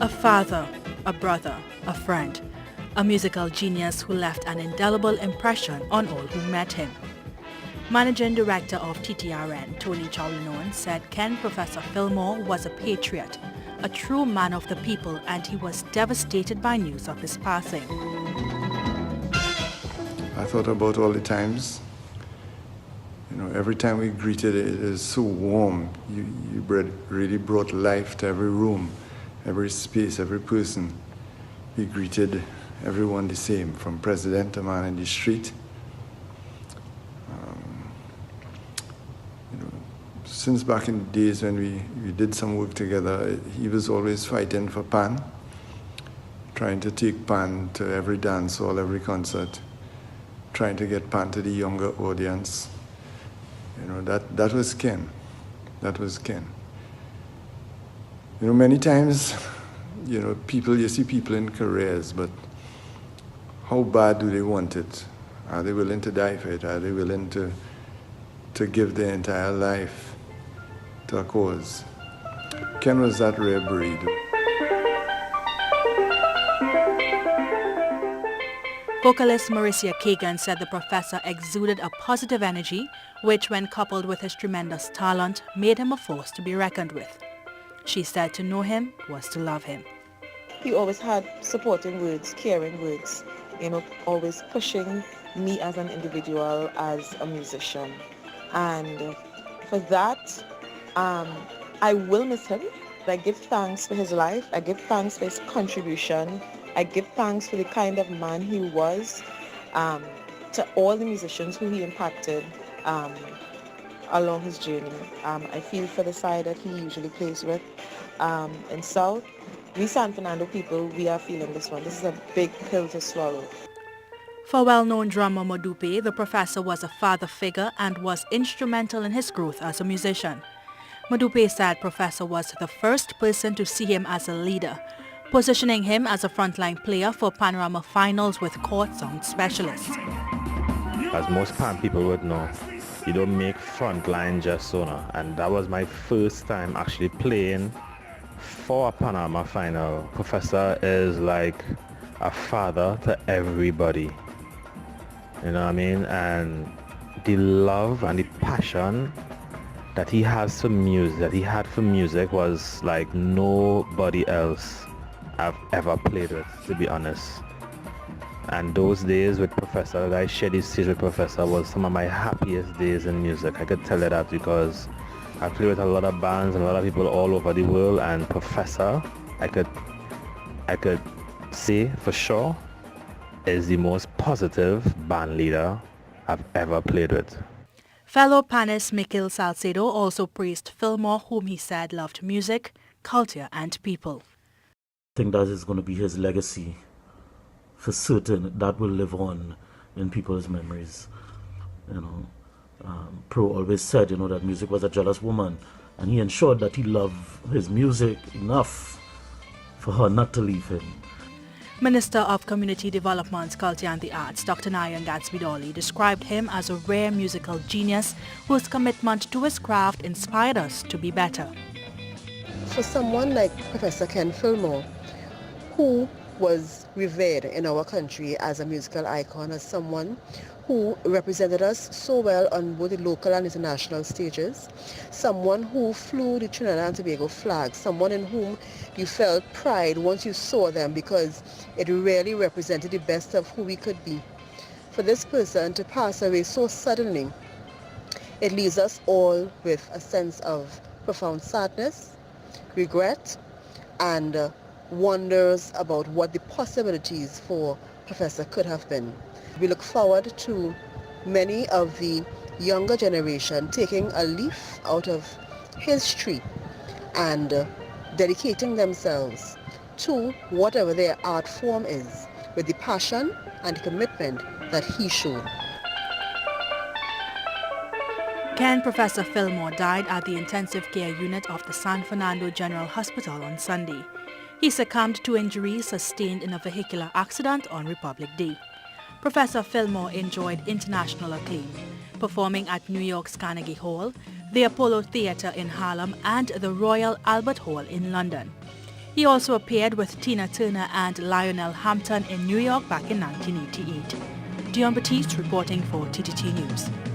A father, a brother, a friend, a musical genius who left an indelible impression on all who met him. Managing Director of TTRN, Tony Chowlinon, said Ken Professor Philmore was a patriot, a true man of the people, and he was devastated by news of his passing. I thought about all the times. Every time we greeted, it is so warm. You really brought life to every room, every space, every person. We greeted everyone the same, from president to man in the street. Since back in the days when we did some work together, he was always fighting for Pan, trying to take Pan to every dance hall, every concert, trying to get Pan to the younger audience. That was Ken. That was Ken. Many times, you see people in careers, but how bad do they want it? Are they willing to die for it? Are they willing to give their entire life to a cause? Ken was that rare breed. Vocalist Marissa Kagan said the professor exuded a positive energy, which when coupled with his tremendous talent, made him a force to be reckoned with. She said to know him was to love him. He always had supporting words, caring words, always pushing me as an individual, as a musician. And for that, I will miss him. I give thanks for his life. I give thanks for his contribution. I give thanks for the kind of man he was, to all the musicians who he impacted along his journey. I feel for the side that he usually plays with in South. We San Fernando people, we are feeling this one. This is a big pill to swallow. For well-known drummer Modupe, the professor was a father figure and was instrumental in his growth as a musician. Modupe said Professor was the first person to see him as a leader, positioning him as a frontline player for Panorama finals with court sound specialists. As most Pan people would know, you don't make frontline just so now. And that was my first time actually playing for a Panorama final. Professor is like a father to everybody. You know what I mean? And the love and the passion that he has for music, that he had for music, was like nobody else I've ever played with, to be honest. And those days with Professor, that I shared this stage with Professor, was some of my happiest days in music. I could tell you that because I played with a lot of bands and a lot of people all over the world, and Professor, I could say for sure, is the most positive band leader I've ever played with. Fellow panelist Mikhail Salcedo also praised Philmore, whom he said loved music, culture and people. I think that is going to be his legacy. For certain, that will live on in people's memories. Pro always said, that music was a jealous woman, and he ensured that he loved his music enough for her not to leave him. Minister of Community Development, Culture and the Arts, Dr. Nayan Gatsby-Dolly, described him as a rare musical genius whose commitment to his craft inspired us to be better. For someone like Professor Ken Philmore, who was revered in our country as a musical icon, as someone who represented us so well on both the local and international stages, someone who flew the Trinidad and Tobago flag, someone in whom you felt pride once you saw them because it really represented the best of who we could be. For this person to pass away so suddenly, it leaves us all with a sense of profound sadness, regret, and wonders about what the possibilities for Professor could have been. We look forward to many of the younger generation taking a leaf out of history and dedicating themselves to whatever their art form is with the passion and commitment that he showed. Ken Professor Philmore died at the intensive care unit of the San Fernando General Hospital on Sunday. He succumbed to injuries sustained in a vehicular accident on Republic Day. Professor Philmore enjoyed international acclaim, performing at New York's Carnegie Hall, the Apollo Theatre in Harlem, and the Royal Albert Hall in London. He also appeared with Tina Turner and Lionel Hampton in New York back in 1988. Dion Batiste reporting for TTT News.